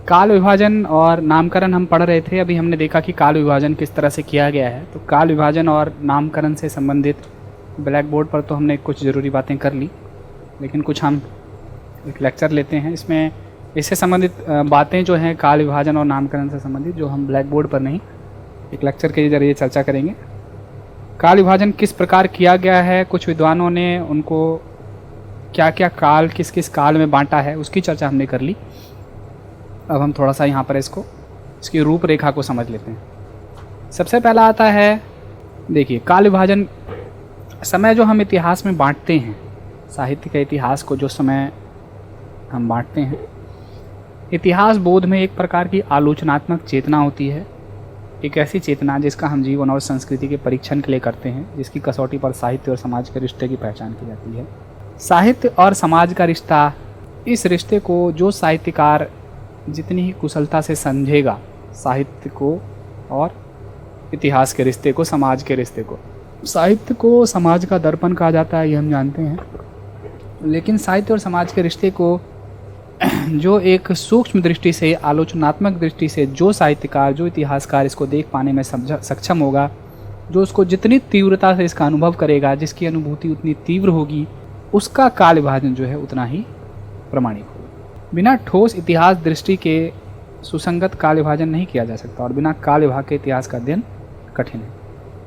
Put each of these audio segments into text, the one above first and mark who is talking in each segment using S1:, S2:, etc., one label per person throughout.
S1: काल विभाजन और नामकरण हम पढ़ रहे थे। अभी हमने देखा कि काल विभाजन किस तरह से किया गया है। तो काल विभाजन और नामकरण से संबंधित ब्लैक बोर्ड पर तो हमने कुछ ज़रूरी बातें कर ली, लेकिन कुछ हम एक लेक्चर लेते हैं इसमें इससे संबंधित बातें जो हैं काल विभाजन और नामकरण से संबंधित, जो हम ब्लैक बोर्ड पर नहीं एक लेक्चर के जरिए चर्चा करेंगे। काल विभाजन किस प्रकार किया गया है, कुछ विद्वानों ने उनको क्या क्या काल किस किस काल में बांटा है, उसकी चर्चा हमने कर ली। अब हम थोड़ा सा यहाँ पर इसकी रूपरेखा को समझ लेते हैं। सबसे पहला आता है, देखिए काल विभाजन समय जो हम इतिहास में बांटते हैं, साहित्य के इतिहास को जो समय हम बांटते हैं, इतिहास बोध में एक प्रकार की आलोचनात्मक चेतना होती है। एक ऐसी चेतना जिसका हम जीवन और संस्कृति के परीक्षण के लिए करते हैं, जिसकी कसौटी पर साहित्य और समाज के रिश्ते की पहचान की जाती है। साहित्य और समाज का रिश्ता, इस रिश्ते को जो साहित्यकार जितनी ही कुशलता से समझेगा, साहित्य को और इतिहास के रिश्ते को, समाज के रिश्ते को, साहित्य को समाज का दर्पण कहा जाता है, ये हम जानते हैं। लेकिन साहित्य और समाज के रिश्ते को जो एक सूक्ष्म दृष्टि से, आलोचनात्मक दृष्टि से जो साहित्यकार, जो इतिहासकार इसको देख पाने में सक्षम होगा, जो उसको जितनी तीव्रता से इसका अनुभव करेगा, जिसकी अनुभूति उतनी तीव्र होगी, उसका काल विभाजन जो है उतना ही प्रमाणिक होगा। बिना ठोस इतिहास दृष्टि के सुसंगत काल विभाजन नहीं किया जा सकता, और बिना काल विभाग के इतिहास का अध्ययन कठिन है।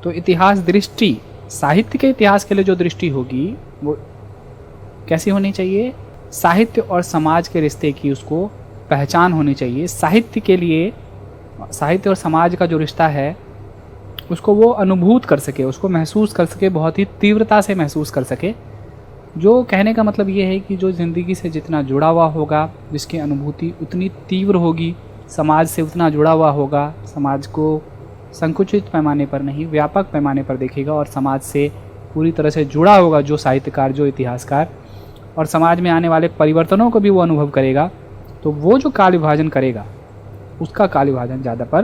S1: तो इतिहास दृष्टि, साहित्य के इतिहास के लिए जो दृष्टि होगी वो कैसी होनी चाहिए? साहित्य और समाज के रिश्ते की उसको पहचान होनी चाहिए। साहित्य के लिए, साहित्य और समाज का जो रिश्ता है उसको वो अनुभूत कर सके, उसको महसूस कर सके, बहुत ही तीव्रता से महसूस कर सके। जो कहने का मतलब ये है कि जो ज़िंदगी से जितना जुड़ा हुआ होगा, जिसकी अनुभूति उतनी तीव्र होगी, समाज से उतना जुड़ा हुआ होगा, समाज को संकुचित पैमाने पर नहीं, व्यापक पैमाने पर देखेगा, और समाज से पूरी तरह से जुड़ा होगा जो साहित्यकार, जो इतिहासकार, और समाज में आने वाले परिवर्तनों को भी वो अनुभव करेगा, तो वो जो काल विभाजन करेगा उसका काल विभाजन ज़्यादा पर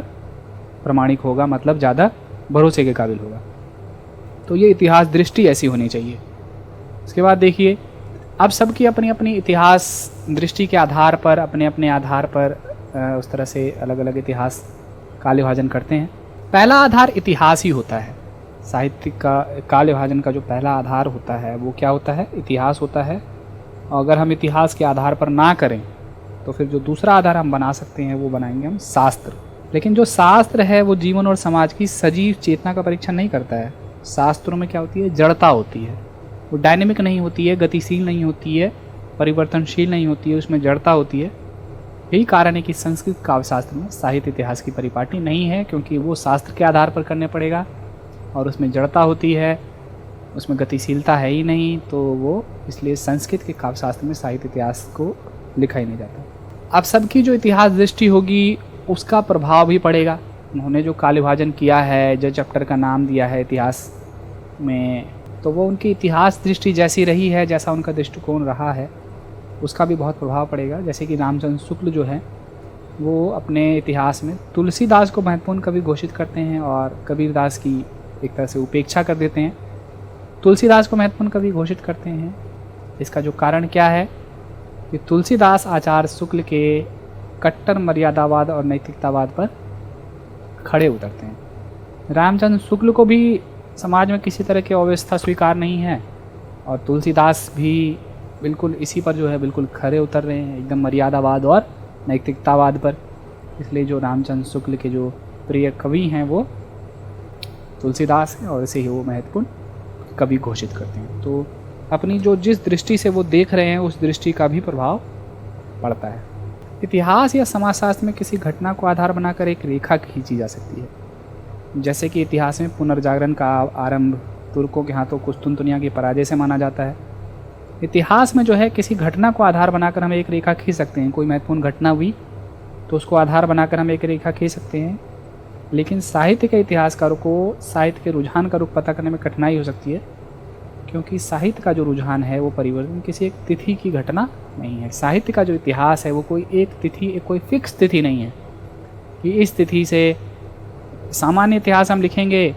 S1: प्रमाणिक होगा, मतलब ज़्यादा भरोसे के काबिल होगा। तो ये इतिहास दृष्टि ऐसी होनी चाहिए। इसके बाद देखिए, अब सबकी अपनी अपनी इतिहास दृष्टि के आधार पर, अपने अपने आधार पर उस तरह से अलग अलग इतिहास काल विभाजन करते हैं। पहला आधार इतिहास ही होता है। साहित्य का काल विभाजन का जो पहला आधार होता है वो क्या होता है? इतिहास होता है। और अगर हम इतिहास के आधार पर ना करें तो फिर जो दूसरा आधार हम बना सकते हैं वो बनाएंगे हम शास्त्र। लेकिन जो शास्त्र है वो जीवन और समाज की सजीव चेतना का परीक्षण नहीं करता है। शास्त्रों में क्या होती है? जड़ता होती है। वो डायनेमिक नहीं होती है, गतिशील नहीं होती है, परिवर्तनशील नहीं होती है, उसमें जड़ता होती है। यही कारण है कि संस्कृत काव्यशास्त्र में साहित्य इतिहास की परिपाटी नहीं है, क्योंकि वो शास्त्र के आधार पर करने पड़ेगा और उसमें जड़ता होती है, उसमें गतिशीलता है ही नहीं, तो वो इसलिए संस्कृत के काव्यशास्त्र में साहित्य इतिहास को लिखा ही नहीं जाता। अब सबकी जो इतिहास दृष्टि होगी उसका प्रभाव भी पड़ेगा। उन्होंने जो काल विभाजन किया है, जो चैप्टर का नाम दिया है इतिहास में, तो वो उनकी इतिहास दृष्टि जैसी रही है, जैसा उनका दृष्टिकोण रहा है, उसका भी बहुत प्रभाव पड़ेगा। जैसे कि रामचंद्र शुक्ल जो है वो अपने इतिहास में तुलसीदास को महत्वपूर्ण कवि घोषित करते हैं और कबीरदास की एक तरह से उपेक्षा कर देते हैं। तुलसीदास को महत्वपूर्ण कवि घोषित करते हैं। इसका जो कारण क्या है कि तुलसीदास आचार्य शुक्ल के कट्टर मर्यादावाद और नैतिकतावाद पर खड़े उतरते हैं। रामचंद्र शुक्ल को भी समाज में किसी तरह की अव्यवस्था स्वीकार नहीं है, और तुलसीदास भी बिल्कुल इसी पर जो है बिल्कुल खड़े उतर रहे हैं, एकदम मर्यादावाद और नैतिकतावाद पर। इसलिए जो रामचंद्र शुक्ल के जो प्रिय कवि हैं वो तुलसीदास हैं, और इसे ही वो महत्वपूर्ण कवि घोषित करते हैं। तो अपनी जो जिस दृष्टि से वो देख रहे हैं उस दृष्टि का भी प्रभाव पड़ता है। इतिहास या समाजशास्त्र में किसी घटना को आधार बनाकर एक रेखा खींची जा सकती है। जैसे कि इतिहास में पुनर्जागरण का आरंभ तुर्कों के हाथों कुस्तुनतुनिया की पराजय से माना जाता है। इतिहास में जो है किसी घटना को आधार बनाकर हम एक रेखा खींच सकते हैं। कोई महत्वपूर्ण घटना हुई तो उसको आधार बनाकर हम एक रेखा खींच सकते हैं। लेकिन साहित्य के इतिहासकारों को साहित्य के रुझान का रुख पता करने में कठिनाई हो सकती है, क्योंकि साहित्य का जो रुझान है वो परिवर्तन किसी एक तिथि की घटना नहीं है। साहित्य का जो इतिहास है वो कोई एक तिथि, कोई फिक्स तिथि नहीं है कि इस तिथि से सामान्य इतिहास हम लिखेंगे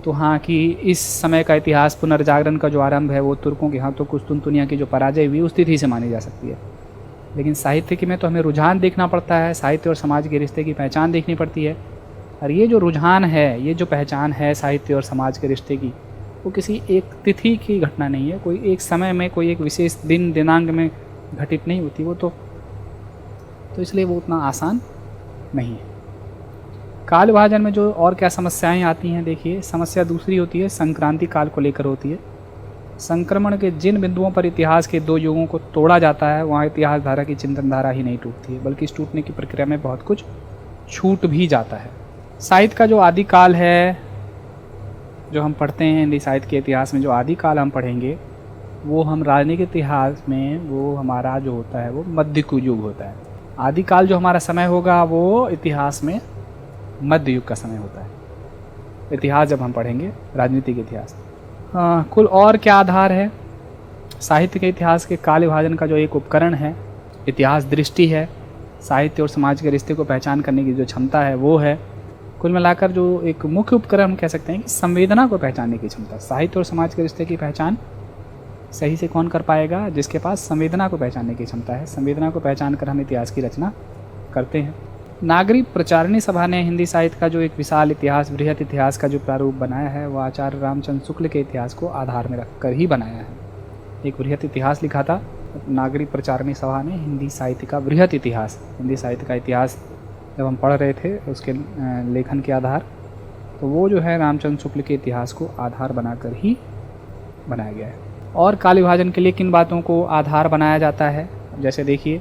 S1: तो हाँ कि इस समय का इतिहास पुनर्जागरण का जो आरंभ है वो तुर्कों के हाथों कुस्तुनतुनिया की जो पराजय हुई उस तिथि से मानी जा सकती है। लेकिन साहित्य की में तो हमें रुझान देखना पड़ता है, साहित्य और समाज के रिश्ते की पहचान देखनी पड़ती है। और ये जो रुझान है, ये जो पहचान है साहित्य और समाज के रिश्ते की, वो किसी एक तिथि की घटना नहीं है, कोई एक समय में, कोई एक विशेष दिन दिनांक में घटित नहीं होती वो तो इसलिए वो उतना आसान नहीं है। काल विभाजन में जो और क्या समस्याएं आती हैं, देखिए समस्या दूसरी होती है संक्रांति काल को लेकर होती है। संक्रमण के जिन बिंदुओं पर इतिहास के दो युगों को तोड़ा जाता है, वहाँ इतिहास धारा की चिंतन धारा ही नहीं टूटती है, बल्कि इस टूटने की प्रक्रिया में बहुत कुछ छूट भी जाता है। साहित्य का जो आदि काल है, जो हम पढ़ते हैं हिंदी साहित्य के इतिहास में, जो आदि काल हम पढ़ेंगे वो हम राजनीतिक इतिहास में, वो हमारा जो होता है वो मध्य युग होता है। आदि काल जो हमारा समय होगा वो इतिहास में मध्य युग का समय होता है, इतिहास जब हम पढ़ेंगे राजनीतिक इतिहास। कुल और क्या आधार है साहित्य के इतिहास के काल विभाजन का? जो एक उपकरण है, इतिहास दृष्टि है, साहित्य और समाज के रिश्ते को पहचान करने की जो क्षमता है वो है। कुल मिलाकर जो एक मुख्य उपकरण हम कह सकते हैं कि संवेदना को पहचानने की क्षमता। साहित्य और समाज के रिश्ते की पहचान सही से कौन कर पाएगा? जिसके पास संवेदना को पहचानने की क्षमता है। संवेदना को पहचान कर हम इतिहास की रचना करते हैं। नागरिक प्रचारिणी सभा ने हिंदी साहित्य का जो एक विशाल इतिहास, बृहत इतिहास का जो प्रारूप बनाया है, वह आचार्य रामचंद्र शुक्ल के इतिहास को आधार में रखकर ही बनाया है। एक बृहत इतिहास लिखा था नागरिक प्रचारिणी सभा ने, हिंदी साहित्य का बृहत इतिहास। हिंदी साहित्य का इतिहास जब हम पढ़ रहे थे उसके लेखन के आधार, तो वो जो है रामचंद्र शुक्ल के इतिहास को आधार बनाकर ही बनाया गया है। और काल विभाजन के लिए किन बातों को आधार बनाया जाता है? जैसे देखिए,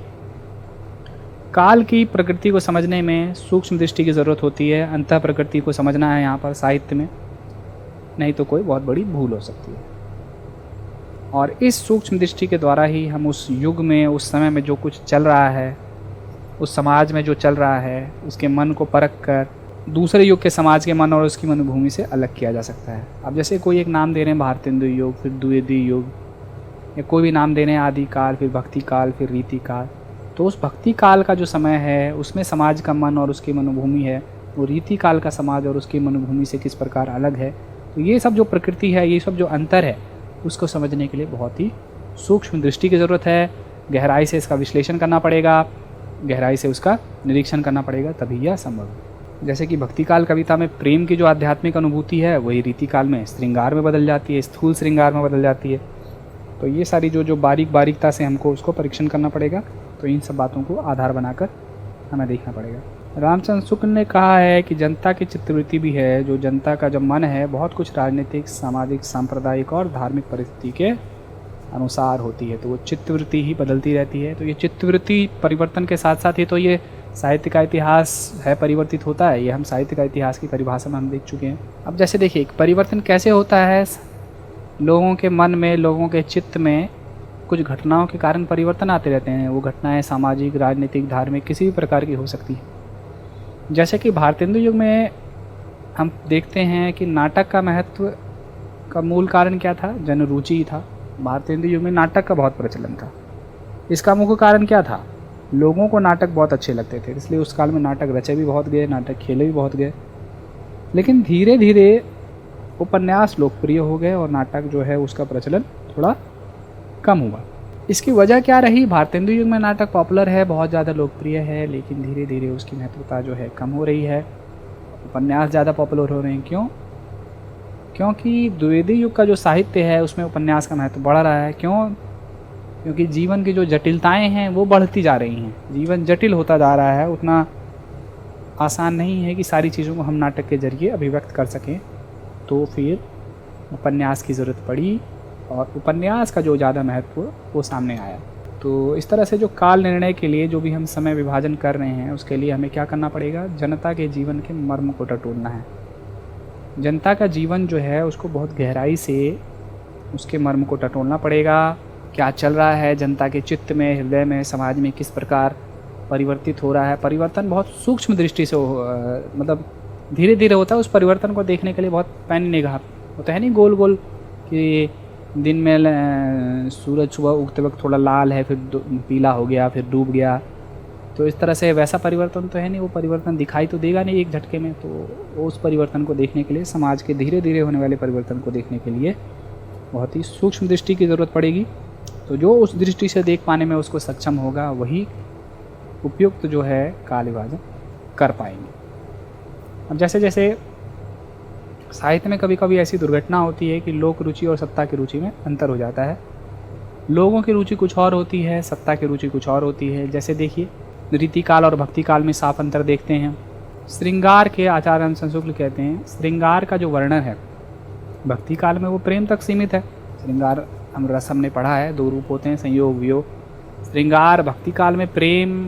S1: काल की प्रकृति को समझने में सूक्ष्म दृष्टि की ज़रूरत होती है। अंतः प्रकृति को समझना है यहाँ पर साहित्य में, नहीं तो कोई बहुत बड़ी भूल हो सकती है। और इस सूक्ष्म दृष्टि के द्वारा ही हम उस युग में, उस समय में जो कुछ चल रहा है, उस समाज में जो चल रहा है, उसके मन को परख कर दूसरे युग के समाज के मन और उसकी मनोभूमि से अलग किया जा सकता है। अब जैसे कोई एक नाम दे रहे हैं भारतेंदु युग, फिर द्विवेदी युग, या कोई भी नाम दे रहे हैं आदि काल, फिर भक्ति काल, फिर रीति काल, तो उस भक्ति काल का जो समय है उसमें समाज का मन और उसकी मनोभूमि है, वो रीति काल का समाज और उसकी मनोभूमि से किस प्रकार अलग है। तो ये सब जो प्रकृति है, ये सब जो अंतर है, उसको समझने के लिए बहुत ही सूक्ष्म दृष्टि की ज़रूरत है। गहराई से इसका विश्लेषण करना पड़ेगा, गहराई से उसका निरीक्षण करना पड़ेगा, तभी यह संभव है। जैसे कि भक्ति काल कविता में प्रेम की जो आध्यात्मिक अनुभूति है, वही रीति काल में श्रृंगार में बदल जाती है, स्थूल श्रृंगार में बदल जाती है। तो ये सारी जो बारीकता से हमको उसको परीक्षण करना पड़ेगा। तो इन सब बातों को आधार बनाकर हमें देखना पड़ेगा। रामचंद्र शुक्ल ने कहा है कि जनता की चित्तवृत्ति भी है, जो जनता का जब मन है बहुत कुछ राजनीतिक, सामाजिक, सांप्रदायिक और धार्मिक परिस्थिति के अनुसार होती है, तो वो चित्तवृत्ति ही बदलती रहती है। तो ये चित्तवृत्ति परिवर्तन के साथ साथ ही तो ये साहित्य का इतिहास है, परिवर्तित होता है। ये हम साहित्य का इतिहास की परिभाषा में हम देख चुके हैं। अब जैसे देखिए, परिवर्तन कैसे होता है? लोगों के मन में, लोगों के चित्त में कुछ घटनाओं के कारण परिवर्तन आते रहते हैं। वो घटनाएं सामाजिक, राजनीतिक, धार्मिक, किसी भी प्रकार की हो सकती है। जैसे कि भारतेंदु युग में हम देखते हैं कि नाटक का महत्व का मूल कारण क्या था? जनरुचि था। भारतेंदु युग में नाटक का बहुत प्रचलन था। इसका मुख्य कारण क्या था? लोगों को नाटक बहुत अच्छे लगते थे, इसलिए उस काल में नाटक रचे भी बहुत गए, नाटक खेले भी बहुत गए। लेकिन धीरे धीरे उपन्यास लोकप्रिय हो गए और नाटक जो है उसका प्रचलन थोड़ा कम हुआ। इसकी वजह क्या रही? भारतेंदु युग में नाटक पॉपुलर है, बहुत ज़्यादा लोकप्रिय है, लेकिन धीरे धीरे उसकी महत्वता जो है कम हो रही है। उपन्यास ज़्यादा पॉपुलर हो रहे हैं। क्यों? क्योंकि द्विवेदी युग का जो साहित्य है उसमें उपन्यास का महत्व बढ़ रहा है। क्यों? क्योंकि जीवन की जो जटिलताएं हैं वो बढ़ती जा रही हैं। जीवन जटिल होता जा रहा है, उतना आसान नहीं है कि सारी चीज़ों को हम नाटक के जरिए अभिव्यक्त कर सकें। तो फिर उपन्यास की ज़रूरत पड़ी और उपन्यास का जो ज़्यादा महत्व वो सामने आया। तो इस तरह से जो काल निर्णय के लिए जो भी हम समय विभाजन कर रहे हैं, उसके लिए हमें क्या करना पड़ेगा? जनता के जीवन के मर्म को टटोलना है। जनता का जीवन जो है उसको बहुत गहराई से उसके मर्म को टटोलना पड़ेगा। क्या चल रहा है जनता के चित्त में, हृदय में, समाज में, किस प्रकार परिवर्तित हो रहा है। परिवर्तन बहुत सूक्ष्म दृष्टि से मतलब धीरे धीरे होता है। उस परिवर्तन को देखने के लिए बहुत पैनी निगाह होता है, नहीं गोल गोल कि दिन में सूरज सुबह उगते वक्त थोड़ा लाल है, फिर पीला हो गया, फिर डूब गया। तो इस तरह से वैसा परिवर्तन तो है नहीं। वो परिवर्तन दिखाई तो देगा नहीं एक झटके में। तो उस परिवर्तन को देखने के लिए, समाज के धीरे धीरे होने वाले परिवर्तन को देखने के लिए बहुत ही सूक्ष्म दृष्टि की ज़रूरत पड़ेगी। तो जो उस दृष्टि से देख पाने में उसको सक्षम होगा वही उपयुक्त जो है काल विभाजन कर पाएंगे। अब जैसे जैसे साहित्य में कभी कभी ऐसी दुर्घटना होती है कि लोक रुचि और सत्ता की रुचि में अंतर हो जाता है। लोगों की रुचि कुछ और होती है, सत्ता की रुचि कुछ और होती है। जैसे देखिए रीति काल और भक्ति काल में साफ अंतर देखते हैं। श्रृंगार के आचार्य हंस शुक्ल कहते हैं श्रृंगार का जो वर्णन है भक्ति काल में वो प्रेम तक सीमित है। श्रृंगार हम रसम ने पढ़ा है, 2 रूप होते हैं, संयोग वियोग। श्रृंगार भक्ति काल में प्रेम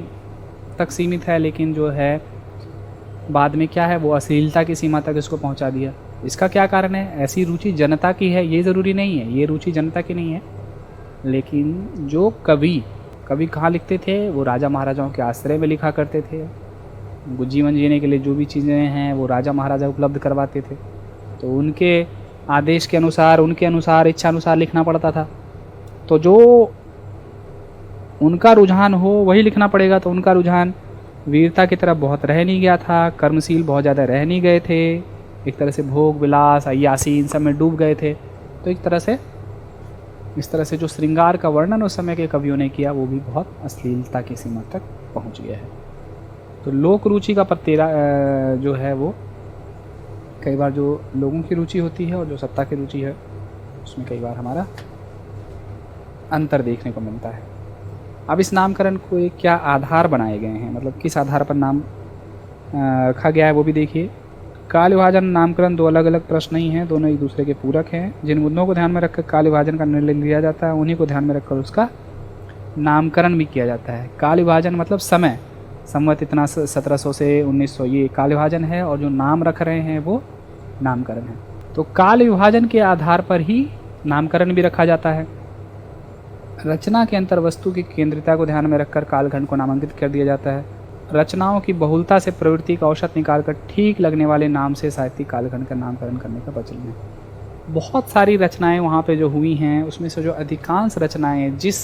S1: तक सीमित है, लेकिन जो है बाद में क्या है वो अश्लीलता की सीमा तक इसको पहुंचा दिया। इसका क्या कारण है? ऐसी रुचि जनता की है ये ज़रूरी नहीं है, ये रुचि जनता की नहीं है, लेकिन जो कवि कहाँ लिखते थे? वो राजा महाराजाओं के आश्रय में लिखा करते थे। जीवन जीने के लिए जो भी चीज़ें हैं वो राजा महाराजा उपलब्ध करवाते थे, तो उनके आदेश के अनुसार, उनके अनुसार, इच्छा अनुसार लिखना पड़ता था। तो जो उनका रुझान हो वही लिखना पड़ेगा। तो उनका रुझान वीरता की तरफ बहुत रह नहीं गया था, कर्मशील बहुत ज़्यादा रह नहीं गए थे, एक तरह से भोग विलास अय्यासी इन सब में डूब गए थे। तो एक तरह से इस तरह से जो श्रृंगार का वर्णन उस समय के कवियों ने किया वो भी बहुत अश्लीलता की सीमा तक पहुंच गया है। तो लोक रुचि का प्रत्येरा जो है वो कई बार जो लोगों की रुचि होती है और जो सत्ता की रुचि है उसमें कई बार हमारा अंतर देखने को मिलता है। अब इस नामकरण को एक क्या आधार बनाए गए हैं, मतलब किस आधार पर नाम रखा गया है वो भी देखिए। काल विभाजन नामकरण 2 अलग अलग प्रश्न ही हैं, दोनों एक दूसरे के पूरक हैं। जिन मुद्दों को ध्यान में रखकर काल विभाजन का निर्णय लिया जाता है उन्हीं को ध्यान में रखकर उसका नामकरण भी किया जाता है। काल विभाजन मतलब समय, संवत इतना 1700 से 1900 ये काल विभाजन है, और जो नाम रख रहे हैं वो नामकरण है। तो काल विभाजन के आधार पर ही नामकरण भी रखा जाता है। रचना के अंतर वस्तु की केंद्रिता को ध्यान में रखकर कालखंड को नामांकित कर दिया जाता है। रचनाओं की बहुलता से प्रवृत्ति का औसत निकालकर ठीक लगने वाले नाम से साहित्यिक कालखंड का नामकरण करने का प्रचलन है। बहुत सारी रचनाएं वहाँ पे जो हुई हैं उसमें से जो अधिकांश रचनाएं जिस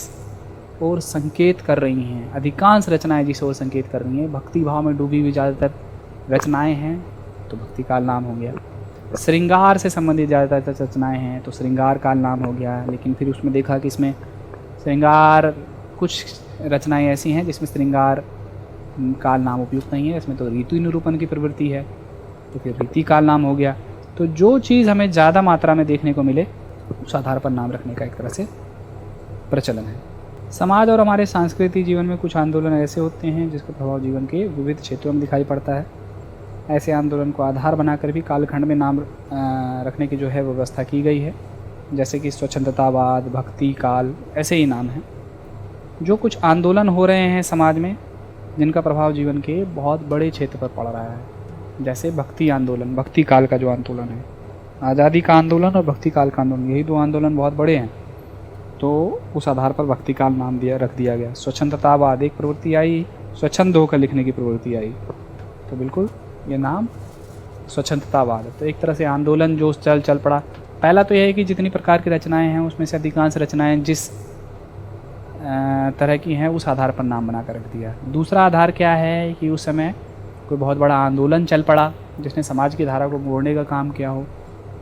S1: ओर संकेत कर रही हैं, अधिकांश रचनाएं जिस ओर संकेत कर रही हैं, भक्ति भाव में डूबी हुई ज़्यादातर रचनाएं हैं, तो भक्ति काल नाम हो गया। श्रृंगार से संबंधित ज़्यादातर रचनाएं हैं तो श्रृंगार काल नाम हो गया। लेकिन फिर उसमें देखा कि इसमें श्रृंगार, कुछ रचनाएं ऐसी हैं जिसमें श्रृंगार काल नाम उपयुक्त नहीं है, इसमें तो ऋतु निरूपण की प्रवृत्ति है, तो फिर रीति काल नाम हो गया। तो जो चीज़ हमें ज़्यादा मात्रा में देखने को मिले उस आधार पर नाम रखने का एक तरह से प्रचलन है। समाज और हमारे सांस्कृतिक जीवन में कुछ आंदोलन ऐसे होते हैं जिसका प्रभाव जीवन के विविध क्षेत्रों में दिखाई पड़ता है। ऐसे आंदोलन को आधार बनाकर भी कालखंड में नाम रखने की जो है व्यवस्था की गई है, जैसे कि स्वच्छंदतावाद, भक्ति काल, ऐसे ही नाम हैं। जो कुछ आंदोलन हो रहे हैं समाज में जिनका प्रभाव जीवन के बहुत बड़े क्षेत्र पर पड़ रहा है, जैसे भक्ति आंदोलन, भक्ति काल का जो आंदोलन है, आज़ादी का आंदोलन और भक्ति काल का आंदोलन, यही 2 आंदोलन बहुत बड़े हैं, तो उस आधार पर भक्ति काल नाम रख दिया गया। स्वच्छंदतावाद एक प्रवृत्ति आई, स्वच्छंद होकर लिखने की प्रवृत्ति आई, तो बिल्कुल ये नाम स्वच्छंदतावाद। तो एक तरह से आंदोलन जो चल पड़ा। पहला तो यह है कि जितनी प्रकार की रचनाएं हैं उसमें से अधिकांश रचनाएं जिस तरह की हैं उस आधार पर नाम बना कर रख दिया। दूसरा आधार क्या है कि उस समय कोई बहुत बड़ा आंदोलन चल पड़ा जिसने समाज की धारा को मोड़ने का काम किया हो,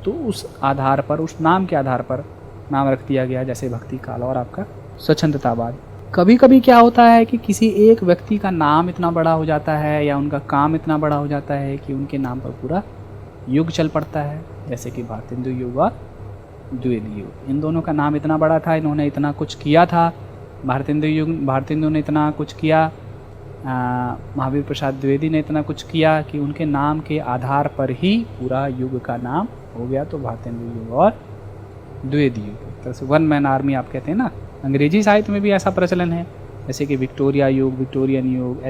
S1: तो उस आधार पर, उस नाम के आधार पर नाम रख दिया गया, जैसे भक्ति काल और आपका स्वच्छंदतावाद। कभी कभी क्या होता है कि किसी एक व्यक्ति का नाम इतना बड़ा हो जाता है या उनका काम इतना बड़ा हो जाता है कि उनके नाम पर पूरा युग चल पड़ता है, जैसे कि भारतेंदु युग और द्विवेदी युग। इन दोनों का नाम इतना बड़ा था, इन्होंने इतना कुछ किया था। भारतेंदु ने इतना कुछ किया, महावीर प्रसाद द्विवेदी ने इतना कुछ किया कि उनके नाम के आधार पर ही पूरा युग का नाम हो गया। तो भारतेंदु युग और द्विवेदी युग, एक तरह से 1 मैन आर्मी आप कहते हैं ना। अंग्रेजी साहित्य में भी ऐसा प्रचलन है, जैसे कि विक्टोरिया युग, विक्टोरियन युग,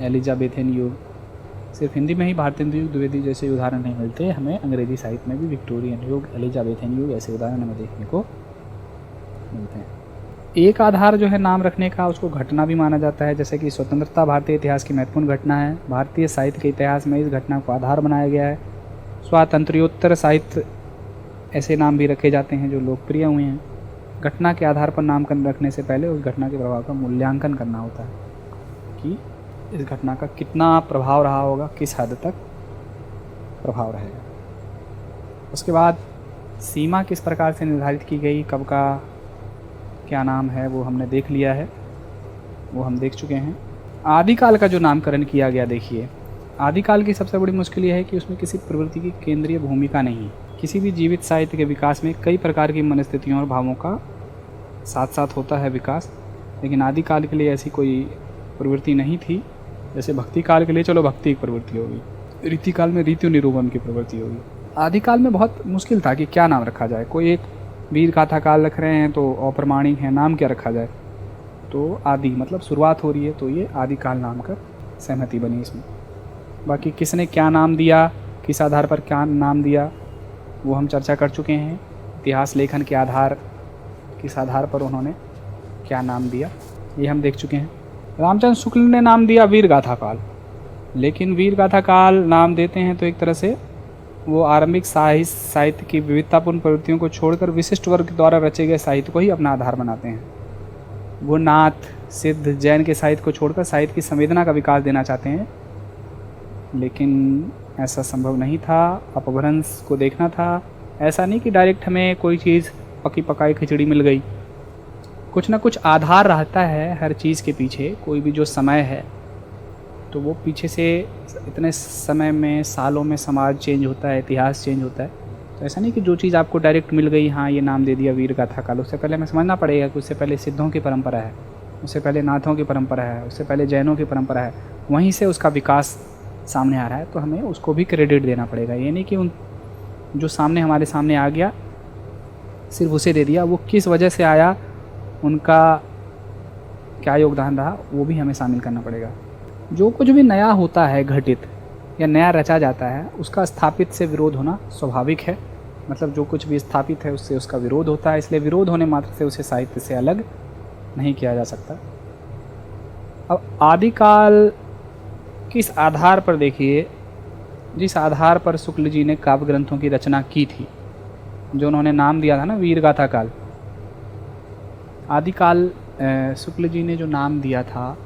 S1: एलिजाबेथन युग। सिर्फ हिंदी में ही भारतेंदु युग, द्विवेदी जैसे उदाहरण नहीं मिलते हमें, अंग्रेजी साहित्य में भी विक्टोरियन युग, एलिजाबेथन युग ऐसे उदाहरण हमें देखने को मिलते हैं। एक आधार जो है नाम रखने का, उसको घटना भी माना जाता है, जैसे कि स्वतंत्रता भारतीय इतिहास की महत्वपूर्ण घटना है। भारतीय साहित्य के इतिहास में इस घटना को आधार बनाया गया है। स्वातंत्र्योत्तर साहित्य ऐसे नाम भी रखे जाते हैं जो लोकप्रिय हुए हैं। घटना के आधार पर नामकरण रखने से पहले उस घटना के प्रभाव का मूल्यांकन करना होता है कि इस घटना का कितना प्रभाव रहा होगा, किस हद तक प्रभाव रहेगा। उसके बाद सीमा किस प्रकार से निर्धारित की गई, कब का क्या नाम है वो हमने देख लिया है, वो हम देख चुके हैं। आदिकाल का जो नामकरण किया गया, देखिए आदिकाल की सबसे बड़ी मुश्किल ये है कि उसमें किसी प्रवृत्ति की केंद्रीय भूमिका नहीं है। किसी भी जीवित साहित्य के विकास में कई प्रकार की मनस्थितियों और भावों का साथ साथ होता है विकास, लेकिन आदिकाल के लिए ऐसी कोई प्रवृत्ति नहीं थी। जैसे भक्ति काल के लिए चलो भक्ति की प्रवृत्ति होगी, रीति काल में रीति निरूपण की प्रवृत्ति होगी। आदिकाल में बहुत मुश्किल था कि क्या नाम रखा जाए। कोई एक वीर गाथा काल रख रहे हैं तो अप्रमाणिक है, नाम क्या रखा जाए, तो आदि मतलब शुरुआत हो रही है, तो ये आदिकाल नाम कर सहमति बनी इसमें। बाकी किसने क्या नाम दिया, किस आधार पर क्या नाम दिया, वो हम चर्चा कर चुके हैं। इतिहास लेखन के आधार, किस आधार पर उन्होंने क्या नाम दिया, ये हम देख चुके हैं। रामचंद्र शुक्ल ने नाम दिया वीर गाथा काल, लेकिन वीर गाथा काल नाम देते हैं तो एक तरह से वो आरंभिक साहित्य की विविधतापूर्ण प्रवृत्तियों को छोड़कर विशिष्ट वर्ग द्वारा रचे गए साहित्य को ही अपना आधार बनाते हैं। वो नाथ, सिद्ध, जैन के साहित्य को छोड़कर साहित्य की संवेदना का विकास देना चाहते हैं, लेकिन ऐसा संभव नहीं था। अपभ्रंश को देखना था। ऐसा नहीं कि डायरेक्ट हमें कोई चीज़ पकी पकाई खिचड़ी मिल गई, कुछ ना कुछ आधार रहता है हर चीज़ के पीछे। कोई भी जो समय है तो वो पीछे से इतने समय में, सालों में समाज चेंज होता है, इतिहास चेंज होता है। तो ऐसा नहीं कि जो चीज़ आपको डायरेक्ट मिल गई, हाँ ये नाम दे दिया वीर गाथा काल, उससे पहले हमें समझना पड़ेगा कि उससे पहले सिद्धों की परंपरा है, उससे पहले नाथों की परंपरा है, उससे पहले जैनों की परंपरा है, वहीं से उसका विकास सामने आ रहा है, तो हमें उसको भी क्रेडिट देना पड़ेगा। ये नहीं कि उन जो सामने हमारे सामने आ गया सिर्फ उसे दे दिया, वो किस वजह से आया, उनका क्या योगदान रहा, वो भी हमें शामिल करना पड़ेगा। जो कुछ भी नया होता है, घटित या नया रचा जाता है, उसका स्थापित से विरोध होना स्वाभाविक है। मतलब जो कुछ भी स्थापित है उससे उसका विरोध होता है, इसलिए विरोध होने मात्र से उसे साहित्य से अलग नहीं किया जा सकता। अब आदिकाल किस आधार पर, देखिए जिस आधार पर शुक्ल जी ने काव्य ग्रंथों की रचना की थी, जो उन्होंने नाम दिया था ना वीर गाथा काल, आदिकाल शुक्ल जी ने जो नाम दिया था,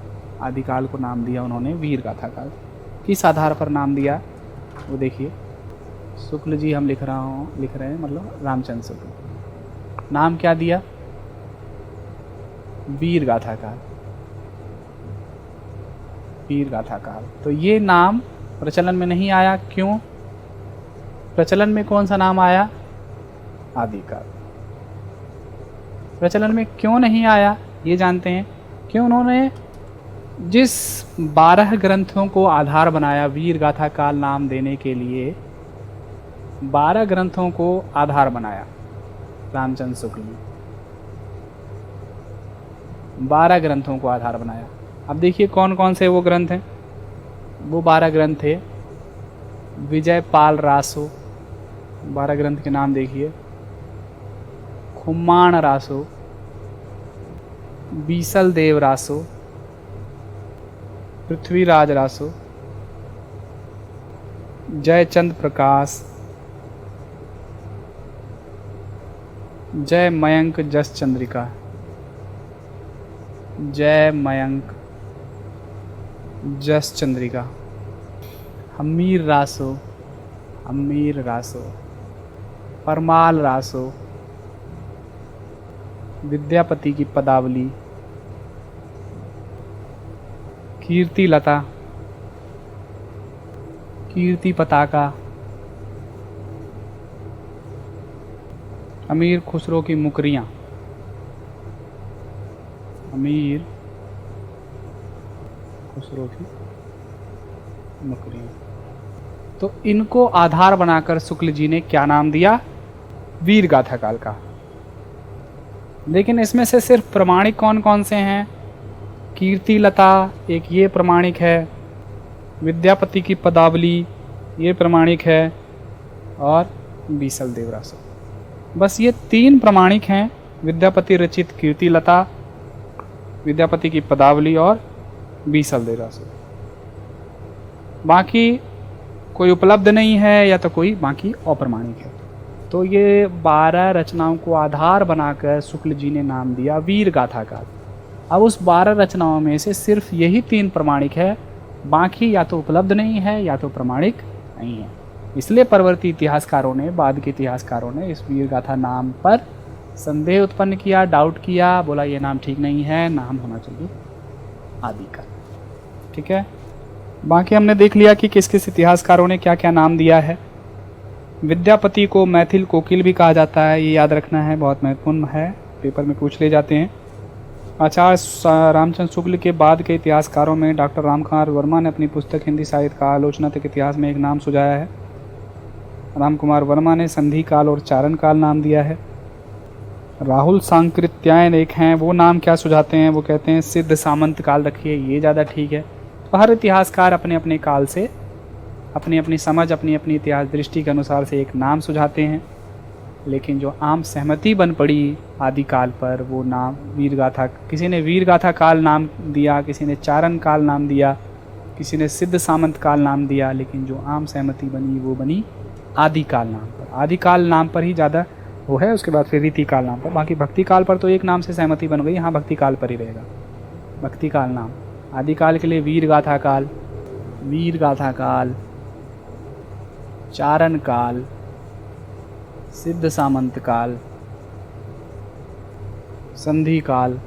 S1: आदिकाल को नाम दिया उन्होंने वीर गाथा काल। किस आधार पर नाम दिया वो देखिए। शुक्ल जी हम लिख रहे हैं मतलब रामचंद्र शुक्ल, नाम क्या दिया, वीर गाथा काल, वीर गाथा काल। तो ये नाम प्रचलन में नहीं आया, क्यों? प्रचलन में कौन सा नाम आया? आदिकाल। प्रचलन में क्यों नहीं आया ये जानते हैं। क्यों? उन्होंने जिस 12 ग्रंथों को आधार बनाया वीर गाथा काल नाम देने के लिए, 12 ग्रंथों को आधार बनाया रामचंद्र शुक्ल ने, 12 ग्रंथों को आधार बनाया। अब देखिए कौन कौन से वो ग्रंथ हैं। वो 12 ग्रंथ थे विजय पाल रासो, 12 ग्रंथ के नाम देखिए। खुम्माण रासो, बीसल देव रासो, पृथ्वीराज रासो, जयचंद प्रकाश, जय मयंक जस चंद्रिका, जय मयंक जस चंद्रिका, हमीर रासो, हमीर रासो, परमाल रासो, विद्यापति की पदावली, कीर्ति लता, कीर्ति पताका, अमीर खुसरो की मुकरियाँ, अमीर खुसरो की मुकरियाँ। तो इनको आधार बनाकर शुक्ल जी ने क्या नाम दिया? वीर गाथा काल का। लेकिन इसमें से सिर्फ प्रमाणिक कौन कौन से हैं? कीर्ति लता एक ये प्रमाणिक है, विद्यापति की पदावली ये प्रमाणिक है, और बीसल देव रासो। बस ये 3 प्रमाणिक हैं, विद्यापति रचित कीर्ति लता, विद्यापति की पदावली और बीसल देव रासो। बाकी कोई उपलब्ध नहीं है या तो कोई बाकी अप्रमाणिक है। तो ये 12 रचनाओं को आधार बनाकर शुक्ल जी ने नाम दिया वीर गाथा काल। अब उस 12 रचनाओं में से सिर्फ यही 3 प्रमाणिक है, बाकी या तो उपलब्ध नहीं है या तो प्रमाणिक नहीं है। इसलिए परवर्ती इतिहासकारों ने, बाद के इतिहासकारों ने इस वीर गाथा नाम पर संदेह उत्पन्न किया, डाउट किया, बोला ये नाम ठीक नहीं है, नाम होना चाहिए आदिकाल। ठीक है, बाकी हमने देख लिया कि किस किस इतिहासकारों ने क्या क्या नाम दिया है। विद्यापति को मैथिल कोकिल भी कहा जाता है, ये याद रखना है, बहुत महत्वपूर्ण है, पेपर में पूछ ले जाते हैं। आचार्य रामचंद्र शुक्ल के बाद के इतिहासकारों में डॉक्टर रामकुमार वर्मा ने अपनी पुस्तक हिंदी साहित्य का आलोचनात्मक इतिहास में एक नाम सुझाया है। रामकुमार वर्मा ने संधि काल और चारण काल नाम दिया है। राहुल सांकृत्यायन एक हैं, वो नाम क्या सुझाते हैं, वो कहते हैं सिद्ध सामंत काल रखिए, ये ज़्यादा ठीक है। तो हर इतिहासकार अपने अपने काल से अपनी अपनी समझ, अपनी अपनी इतिहास दृष्टि के अनुसार से एक नाम सुझाते हैं, लेकिन जो आम सहमति बन पड़ी आदिकाल पर वो नाम वीर गाथा, किसी ने वीर गाथा काल नाम दिया, किसी ने चारण काल नाम दिया, किसी ने सिद्ध सामंत काल नाम दिया, लेकिन जो आम सहमति बनी वो बनी आदिकाल नाम पर। आदिकाल नाम पर ही ज़्यादा वो है, उसके बाद फिर रीति काल नाम पर। बाकी भक्ति काल पर तो एक नाम से सहमति बन गई, हाँ भक्ति काल पर ही रहेगा भक्ति काल नाम। आदिकाल के लिए वीर गाथा काल, वीर गाथा काल, चारण काल, सिद्ध सामंत काल, संधि काल,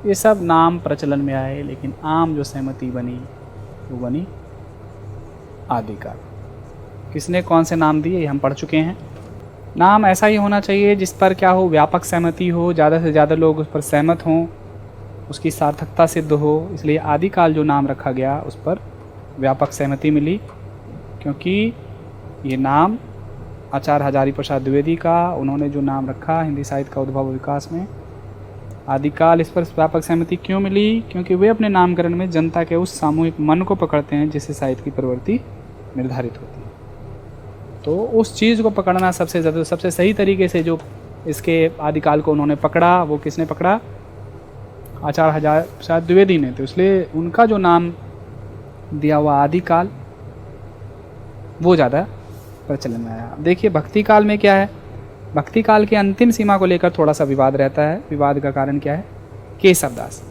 S1: ये सब नाम प्रचलन में आए, लेकिन आम जो सहमति बनी वो बनी आदिकाल। किसने कौन से नाम दिए ये हम पढ़ चुके हैं। नाम ऐसा ही होना चाहिए जिस पर क्या हो, व्यापक सहमति हो, ज़्यादा से ज़्यादा लोग उस पर सहमत हों, उसकी सार्थकता सिद्ध हो। इसलिए आदिकाल जो नाम रखा गया उस पर व्यापक सहमति मिली, क्योंकि ये नाम आचार्य हजारी प्रसाद द्विवेदी का, उन्होंने जो नाम रखा हिंदी साहित्य का उद्भव विकास में आदिकाल, इस पर व्यापक सहमति क्यों मिली, क्योंकि वे अपने नामकरण में जनता के उस सामूहिक मन को पकड़ते हैं जिससे साहित्य की प्रवृत्ति निर्धारित होती है। तो उस चीज़ को पकड़ना सबसे ज़्यादा, सबसे सही तरीके से जो इसके आदिकाल को उन्होंने पकड़ा, वो किसने पकड़ा, आचार्य हजारी प्रसाद द्विवेदी ने। तो इसलिए उनका जो नाम दिया हुआ आदिकाल वो ज़्यादा प्रचलन में आया। देखिए भक्ति काल में क्या है, भक्ति काल की अंतिम सीमा को लेकर थोड़ा सा विवाद रहता है। विवाद का कारण क्या है, केशवदास।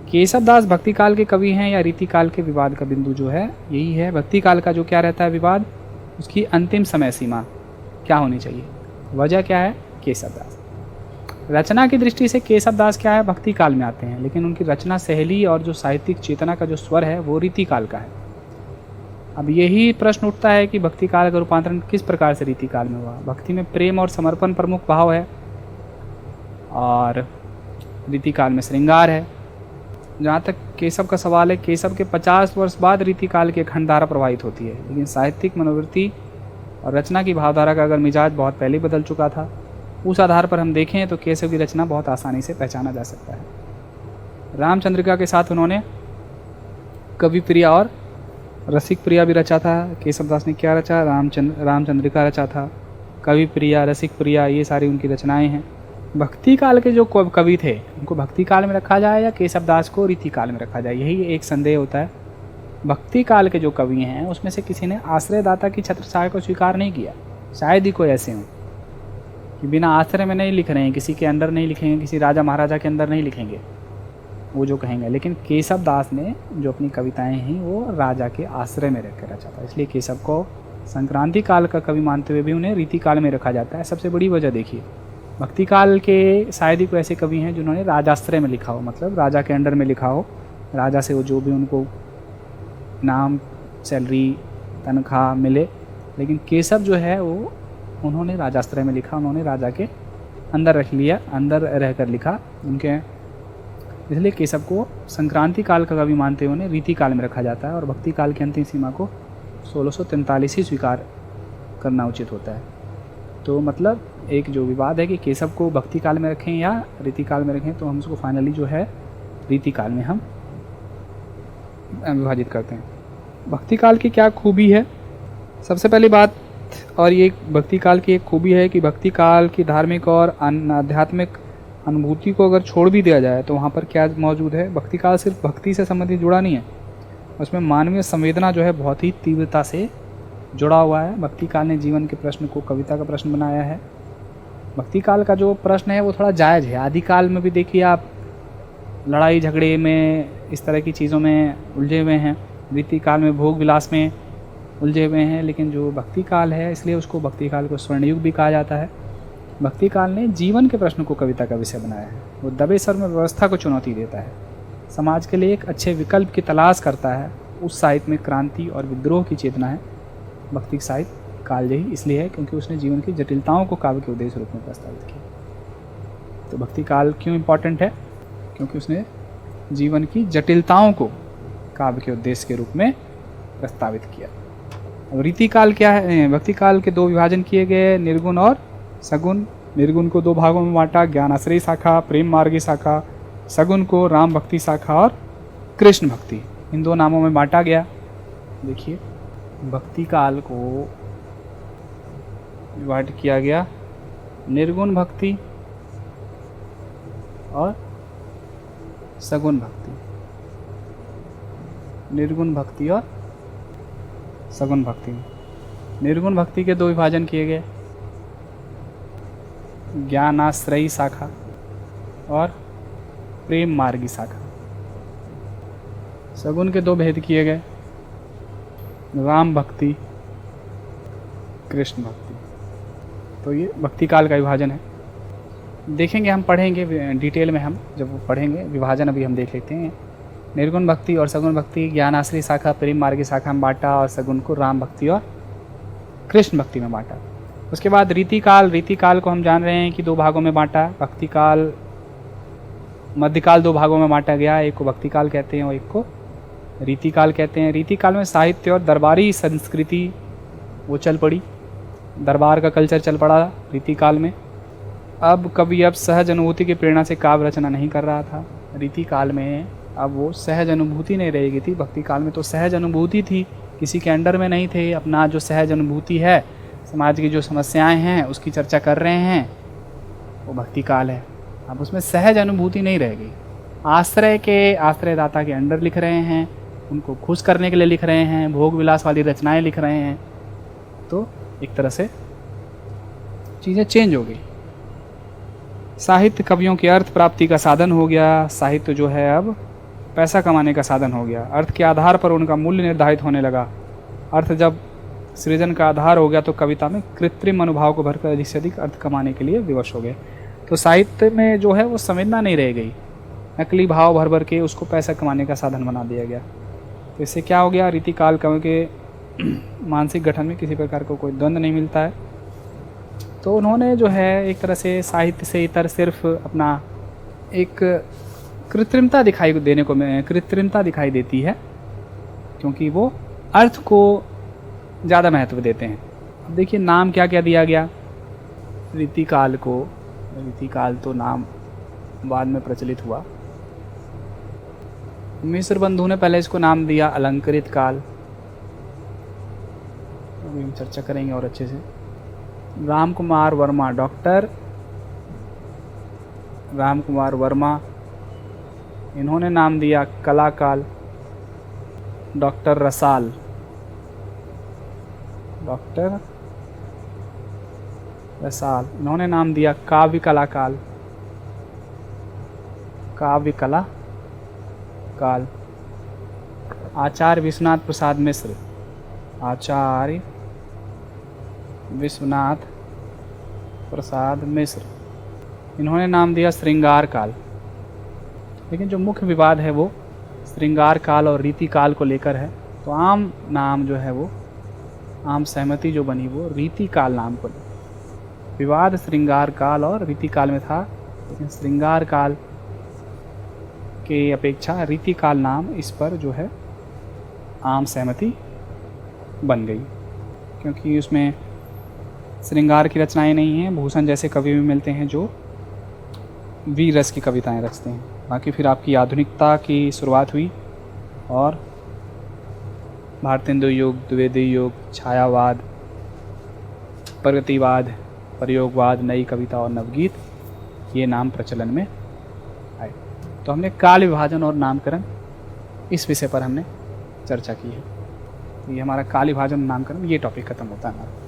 S1: केशवदास भक्ति काल के कवि हैं या रीति काल के, विवाद का बिंदु जो है यही है। भक्ति काल का जो क्या रहता है विवाद, उसकी अंतिम समय सीमा क्या होनी चाहिए, वजह क्या है, केशवदास। रचना की दृष्टि से केशवदास क्या है, भक्ति काल में आते हैं, लेकिन उनकी रचना शैली और जो साहित्यिक चेतना का जो स्वर है वो रीति काल का है। अब यही प्रश्न उठता है कि भक्ति काल का रूपांतरण किस प्रकार से रीति काल में हुआ। भक्ति में प्रेम और समर्पण प्रमुख भाव है और रीति काल में श्रृंगार है। जहाँ तक केशव का सवाल है, केशव के 50 वर्ष बाद रीति काल की खंडधारा प्रवाहित होती है, लेकिन साहित्यिक मनोवृत्ति और रचना की भावधारा का अगर मिजाज बहुत पहले बदल चुका था, उस आधार पर हम देखें तो केशव की रचना बहुत आसानी से पहचाना जा सकता है। रामचंद्रिका के साथ उन्होंने कवि प्रिया और रसिक प्रिया भी रचा था। केशवदास ने क्या रचा, रामचंद्रिका रचा था। कवि प्रिया, रसिक प्रिया, ये सारी उनकी रचनाएं हैं। भक्ति काल के जो कवि थे उनको भक्ति काल में रखा जाए या केशवदास को रीति काल में रखा जाए, यही एक संदेह होता है। भक्ति काल के जो कवि हैं उसमें से किसी ने आश्रयदाता की छत्रछाया को स्वीकार नहीं किया। शायद ही कोई ऐसे हों कि बिना आश्रय में नहीं लिख रहे हैं, किसी के अंदर नहीं लिखेंगे, किसी राजा महाराजा के अंदर नहीं लिखेंगे वो जो कहेंगे। लेकिन केशवदास ने जो अपनी कविताएं हैं वो राजा के आश्रय में रख कर रचा था, इसलिए केशव को संक्रांति काल का कवि मानते हुए भी उन्हें रीति काल में रखा जाता है। सबसे बड़ी वजह देखिए, भक्ति काल के शायद ही कोई ऐसे कवि हैं जिन्होंने राजाश्रय में लिखा हो, मतलब राजा के अंडर में लिखा हो, राजा से वो जो भी उनको नाम, सैलरी, तनख्वाह मिले। लेकिन केशव जो है वो उन्होंने राजाश्रय में लिखा, उन्होंने राजा के अंदर रख लिया, अंदर रहकर लिखा उनके, इसलिए केशव को संक्रांति काल का कवि मानते हुए उन्हें रीति काल में रखा जाता है और भक्ति काल की अंतिम सीमा को 1643 ही स्वीकार करना उचित होता है। तो मतलब एक जो विवाद है कि केशव को भक्ति काल में रखें या रीति काल में रखें, तो हम उसको फाइनली जो है रीति काल में हम विभाजित करते हैं। भक्ति काल की क्या खूबी है, सबसे पहली बात, और ये भक्ति काल की एक खूबी है कि भक्ति काल की धार्मिक और आध्यात्मिक अनुभूति को अगर छोड़ भी दिया जाए तो वहाँ पर क्या मौजूद है, भक्ति काल सिर्फ भक्ति से संबंधित जुड़ा नहीं है, उसमें मानवीय संवेदना जो है बहुत ही तीव्रता से जुड़ा हुआ है। भक्ति काल ने जीवन के प्रश्न को कविता का प्रश्न बनाया है। भक्ति काल का जो प्रश्न है वो थोड़ा जायज़ है। आदिकाल में भी देखिए आप लड़ाई झगड़े में, इस तरह की चीज़ों में उलझे हुए हैं, रीति काल में भोग विलास में उलझे हुए हैं, लेकिन जो भक्ति काल है इसलिए उसको भक्ति काल को स्वर्ण युग भी कहा जाता है। भक्ति काल ने जीवन के प्रश्न को कविता का विषय बनाया है। वो दबे स्वर में व्यवस्था को चुनौती देता है, समाज के लिए एक अच्छे विकल्प की तलाश करता है। उस साहित्य में क्रांति और विद्रोह की चेतना है। भक्ति साहित्य कालजयी इसलिए है क्योंकि उसने जीवन की जटिलताओं को काव्य के उद्देश्य रूप में प्रस्तावित किया। तो भक्ति काल क्यों इम्पोर्टेंट है? क्योंकि उसने जीवन की जटिलताओं को काव्य के उद्देश्य के रूप में प्रस्तावित किया। अब रीति काल क्या है? भक्ति काल के दो विभाजन किए गए, निर्गुण और सगुण। निर्गुण को दो भागों में बांटा, ज्ञानाश्रयी शाखा, प्रेम मार्गी शाखा। सगुण को राम भक्ति शाखा और कृष्ण भक्ति, इन दो नामों में बांटा गया। देखिए, भक्ति काल को विभाजित किया गया निर्गुण भक्ति और सगुण भक्ति। निर्गुण भक्ति और सगुण भक्ति। निर्गुण भक्ति के दो विभाजन किए गए, ज्ञानाश्रयी शाखा और प्रेम मार्गी शाखा। सगुण के दो भेद किए गए, राम भक्ति, कृष्ण भक्ति। तो ये भक्ति काल का विभाजन है। देखेंगे, हम पढ़ेंगे डिटेल में, हम जब पढ़ेंगे विभाजन अभी हम देख लेते हैं। निर्गुण भक्ति और सगुण भक्ति, ज्ञानाश्रयी शाखा, प्रेम मार्गी शाखा में बांटा और सगुण को राम भक्ति और कृष्ण भक्ति में बांटा। उसके बाद रीति काल। रीति काल को हम जान रहे हैं कि दो भागों में बांटा। भक्ति काल, मध्यकाल दो भागों में बांटा गया, एक को भक्ति काल कहते हैं और एक को रीति काल कहते हैं। रीति काल में साहित्य और दरबारी संस्कृति वो चल पड़ी, दरबार का कल्चर चल पड़ा रीति काल में। अब कवि अब सहज अनुभूति की प्रेरणा से काव्य रचना नहीं कर रहा था। रीति काल में अब वो सहज अनुभूति नहीं रहेगी थी। भक्ति काल में तो सहज अनुभूति थी, किसी के अंडर में नहीं थे। अपना जो सहज अनुभूति है, समाज की जो समस्याएं हैं उसकी चर्चा कर रहे हैं, वो भक्ति काल है। अब उसमें सहज अनुभूति नहीं रहेगी। आश्रयदाता के अंडर लिख रहे हैं, उनको खुश करने के लिए लिख रहे हैं, भोग विलास वाली रचनाएं लिख रहे हैं। तो एक तरह से चीज़ें चेंज हो गई। साहित्य कवियों की अर्थ प्राप्ति का साधन हो गया। साहित्य जो है अब पैसा कमाने का साधन हो गया। अर्थ के आधार पर उनका मूल्य निर्धारित होने लगा। अर्थ जब सृजन का आधार हो गया तो कविता में कृत्रिम अनुभाव को भरकर अधिक से अधिक अर्थ कमाने के लिए विवश हो गए। तो साहित्य में जो है वो संवेदना नहीं रह गई, नकली भाव भर भर के उसको पैसा कमाने का साधन बना दिया गया। तो इससे क्या हो गया? रीति काल कवि के मानसिक गठन में किसी प्रकार को कोई द्वंद्व नहीं मिलता है। तो उन्होंने जो है एक तरह से साहित्य से इतर सिर्फ अपना एक कृत्रिमता दिखाई देती है, क्योंकि वो अर्थ को ज़्यादा महत्व देते हैं। अब देखिए, नाम क्या क्या दिया गया रीति काल को। रीति काल तो नाम बाद में प्रचलित हुआ। मिश्र बंधु ने पहले इसको नाम दिया अलंकृत काल। अभी हम चर्चा करेंगे और अच्छे से। राम कुमार वर्मा, डॉक्टर राम कुमार वर्मा, इन्होंने नाम दिया कला काल। डॉक्टर रसाल इन्होंने नाम दिया काव्य कला काल। आचार्य विश्वनाथ प्रसाद मिश्र, इन्होंने नाम दिया श्रृंगार काल। लेकिन जो मुख्य विवाद है वो श्रृंगार काल और रीति काल को लेकर है। तो आम नाम जो है वो, आम सहमति जो बनी वो रीति काल नाम को। विवाद श्रृंगार काल और रीति काल में था, लेकिन श्रृंगार काल के अपेक्षा रीति काल नाम इस पर जो है आम सहमति बन गई, क्योंकि उसमें श्रृंगार की रचनाएं नहीं हैं। भूषण जैसे कवि भी मिलते हैं जो वीर रस की कविताएं रचते हैं। बाकी फिर आपकी आधुनिकता की शुरुआत हुई और भारतेंदु युग, द्विवेदी युग, छायावाद, प्रगतिवाद, प्रयोगवाद, नई कविता और नवगीत, ये नाम प्रचलन में आए। तो हमने काल विभाजन और नामकरण इस विषय पर हमने चर्चा की है। ये हमारा काल विभाजन नामकरण ये टॉपिक खत्म होता है हमारा।